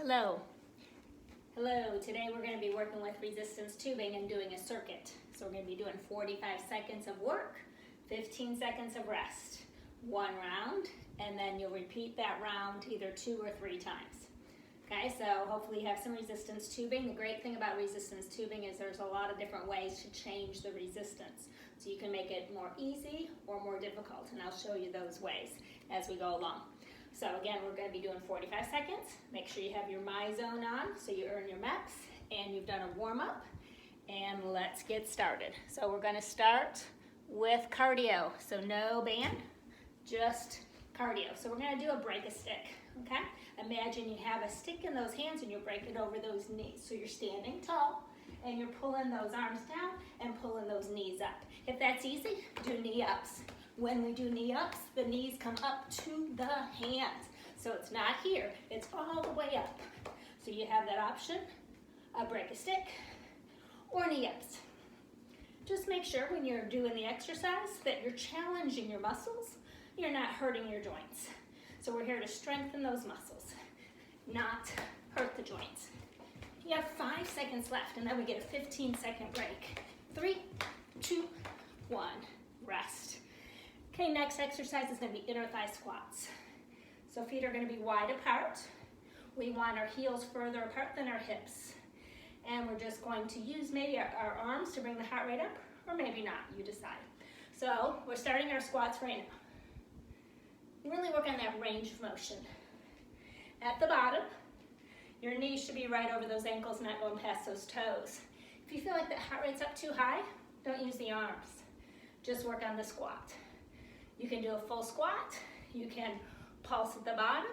Hello. Hello, today we're going to be working with resistance tubing and doing a circuit. So we're going to be doing 45 seconds of work, 15 seconds of rest, one round, and then you'll repeat that round either 2 or 3 times. Okay, so hopefully you have some resistance tubing. The great thing about resistance tubing is there's a lot of different ways to change the resistance. So you can make it more easy or more difficult, and I'll show you those ways as we go along. So again, we're going to be doing 45 seconds. Make sure you have your MyZone on so you earn your MEPS and you've done a warm-up. And let's get started. So we're going to start with cardio. So no band, just cardio. So we're going to do a break a stick, okay? Imagine you have a stick in those hands and you're breaking over those knees. So you're standing tall and you're pulling those arms down and pulling those knees up. If that's easy, do knee ups. When we do knee ups, the knees come up to the hands. So it's not here, it's all the way up. So you have that option, a break a stick or knee ups. Just make sure when you're doing the exercise that you're challenging your muscles, you're not hurting your joints. So we're here to strengthen those muscles, not hurt the joints. You have 5 seconds left and then we get a 15-second break. 3, 2, 1, rest. Okay, next exercise is going to be inner thigh squats. So feet are going to be wide apart. We want our heels further apart than our hips. And we're just going to use maybe our arms to bring the heart rate up, or maybe not, you decide. So we're starting our squats right now. Really work on that range of motion. At the bottom, your knees should be right over those ankles, not going past those toes. If you feel like the heart rate's up too high, don't use the arms. Just work on the squat. You can do a full squat, you can pulse at the bottom,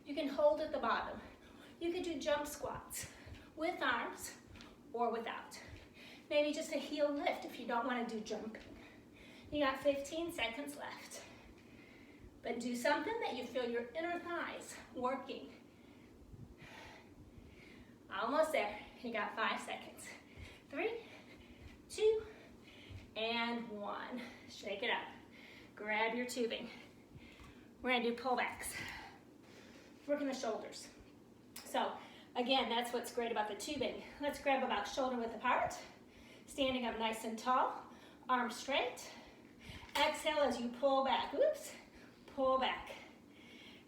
you can hold at the bottom. You can do jump squats with arms or without. Maybe just a heel lift if you don't want to do jumping. You got 15 seconds left. But do something that you feel your inner thighs working. Almost there. You got 5 seconds. 3, 2, and 1. Shake it up. Grab your tubing. We're going to do pullbacks. Working the shoulders. So again, that's what's great about the tubing. Let's grab about shoulder width apart. Standing up nice and tall. Arms straight. Exhale as you pull back. Oops. Pull back.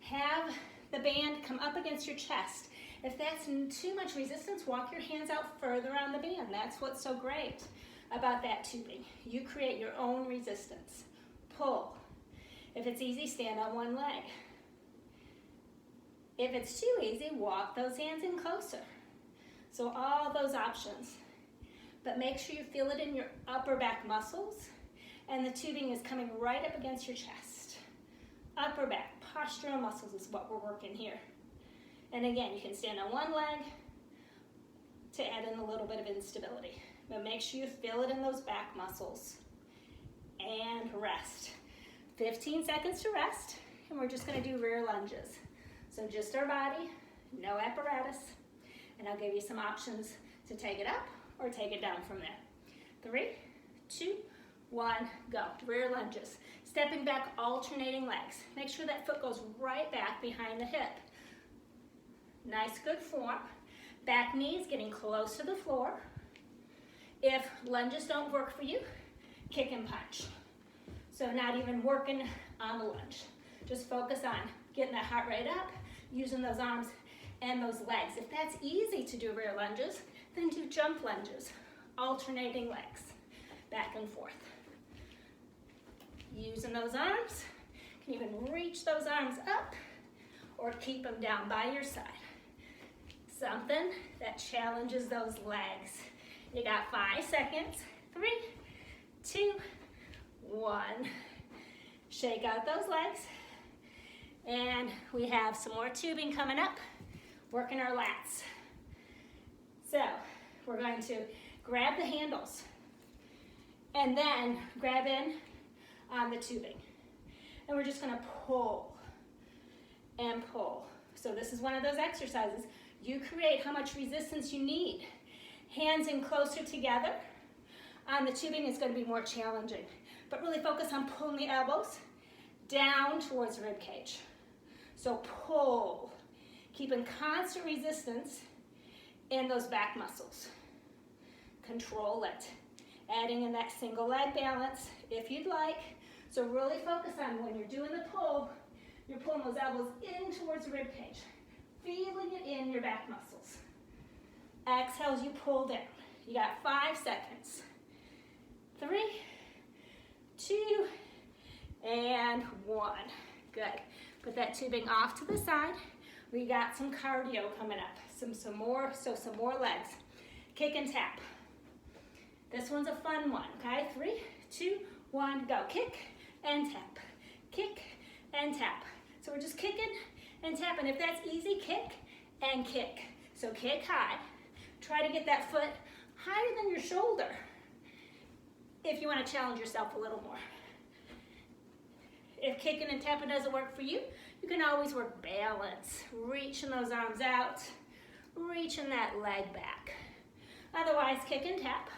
Have the band come up against your chest. If that's too much resistance, walk your hands out further on the band. That's what's so great about that tubing. You create your own resistance. Pull. If it's easy, stand on one leg. If it's too easy, walk those hands in closer. So all those options. But make sure you feel it in your upper back muscles and the tubing is coming right up against your chest. Upper back, postural muscles is what we're working here. And again, you can stand on one leg to add in a little bit of instability. But make sure you feel it in those back muscles. And rest. 15 seconds to rest, and we're just going to do rear lunges. So just our body, no apparatus, and I'll give you some options to take it up or take it down from there. 3, 2, 1, go. Rear lunges. Stepping back, alternating legs. Make sure that foot goes right back behind the hip. Nice, good form. Back knees getting close to the floor. If lunges don't work for you, kick and punch. So not even working on the lunge. Just focus on getting that heart rate up, using those arms and those legs. If that's easy to do rear lunges, then do jump lunges, alternating legs, back and forth. Using those arms, you can even reach those arms up or keep them down by your side. Something that challenges those legs. You got 5 seconds. 3, 2, 1. Shake out those legs. And we have some more tubing coming up, working our lats. So we're going to grab the handles and then grab in on the tubing. And we're just going to pull and pull. So this is one of those exercises. You create how much resistance you need. Hands in closer together. On the tubing is going to be more challenging. But really focus on pulling the elbows down towards the rib cage. So pull. Keeping constant resistance in those back muscles. Control it. Adding in that single leg balance if you'd like. So really focus on when you're doing the pull, you're pulling those elbows in towards the rib cage. Feeling it in your back muscles. Exhale as you pull down. You got 5 seconds. 3, 2, and 1. Good. Put that tubing off to the side. We got some cardio coming up. Some more legs. Kick and tap. This one's a fun one, okay? 3, 2, 1, go. Kick and tap. Kick and tap. So we're just kicking and tapping. If that's easy, kick and kick. So kick high. Try to get that foot higher than your shoulder if you want to challenge yourself a little more. If kicking and tapping doesn't work for you, you can always work balance. Reaching those arms out, reaching that leg back. Otherwise, kick and tap.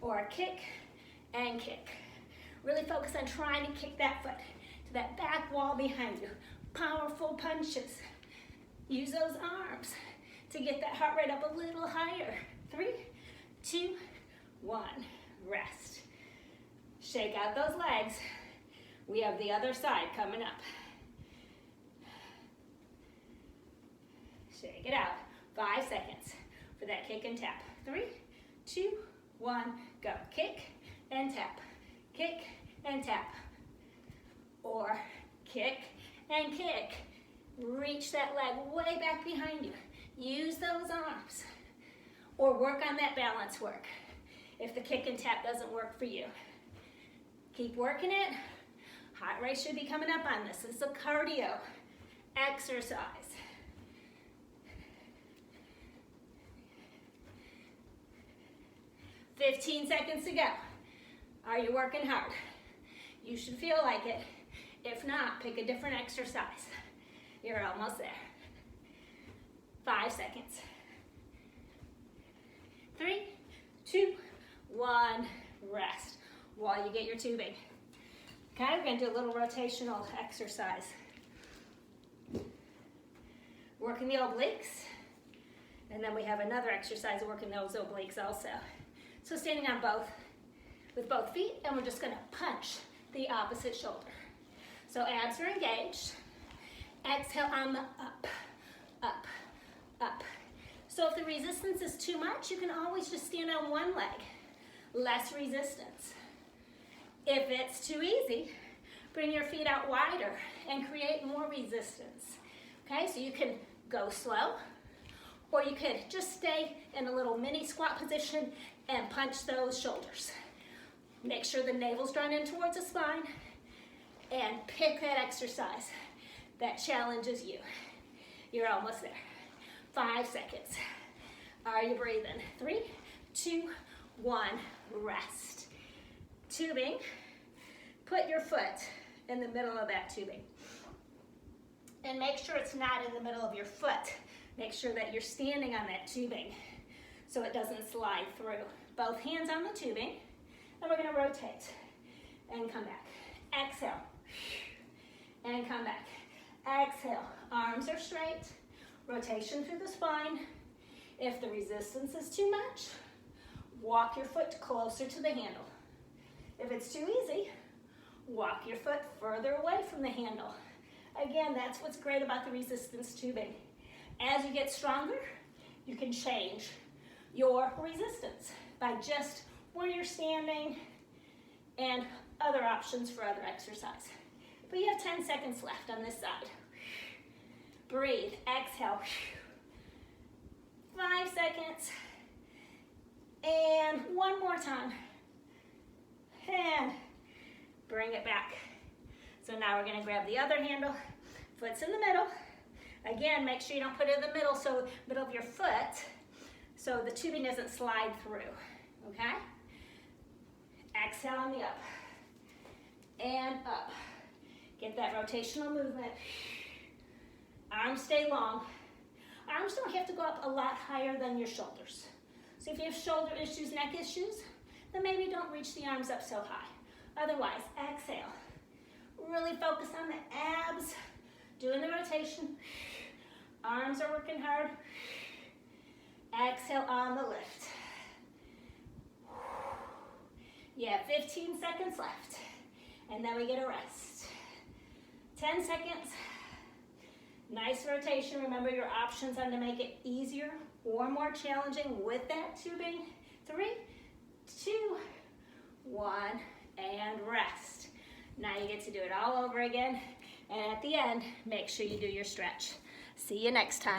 Or kick and kick. Really focus on trying to kick that foot to that back wall behind you. Powerful punches. Use those arms to get that heart rate up a little higher. 3, 2, 1, rest. Shake out those legs. We have the other side coming up. Shake it out. 5 seconds for that kick and tap. 3, 2, 1, go. Kick and tap. Kick and tap. Or kick and kick. Reach that leg way back behind you. Use those arms. Or work on that balance work if the kick and tap doesn't work for you. Keep working it. Heart rate should be coming up on this. This is a cardio exercise. "15 seconds to go. Are you working hard? You should feel like it. If not, pick a different exercise. You're almost there. 5 seconds. 3, 2, 1, rest while you get your tubing. Okay, we're going to do a little rotational exercise. Working the obliques, and then we have another exercise working those obliques also. So standing on both, with both feet, and we're just going to punch the opposite shoulder. So abs are engaged. Exhale on the up, up, up. So if the resistance is too much, you can always just stand on one leg. Less resistance. If it's too easy, bring your feet out wider and create more resistance. Okay, so you can go slow, or you could just stay in a little mini squat position and punch those shoulders. Make sure the navel's drawn in towards the spine, and pick that exercise that challenges you. You're almost there. 5 seconds. Are you breathing? 3, 2, 1, rest. Tubing, put your foot in the middle of that tubing. And make sure it's not in the middle of your foot. Make sure that you're standing on that tubing so it doesn't slide through. Both hands on the tubing, and we're gonna rotate and come back. Exhale, and come back. Exhale, arms are straight, rotation through the spine. If the resistance is too much, walk your foot closer to the handle. If it's too easy, walk your foot further away from the handle. Again, that's what's great about the resistance tubing. As you get stronger, you can change your resistance by just where you're standing and other options for other exercise. But you have 10 seconds left on this side. Breathe, exhale. 5 seconds. And one more time. And bring it back. So now we're gonna grab the other handle. Foot's in the middle. Again, make sure you don't put it in the middle, so middle of your foot, so the tubing doesn't slide through, okay? Exhale on the up. And up. Get that rotational movement. Arms stay long. Arms don't have to go up a lot higher than your shoulders. So if you have shoulder issues, neck issues, then maybe don't reach the arms up so high. Otherwise, exhale. Really focus on the abs, doing the rotation. Arms are working hard. Exhale on the lift. You have 15 seconds left, and then we get a rest. 10 seconds. Nice rotation. Remember your options on to make it easier or more challenging with that tubing. 3, 2, 1, and rest. Now you get to do it all over again. And at the end, make sure you do your stretch. See you next time.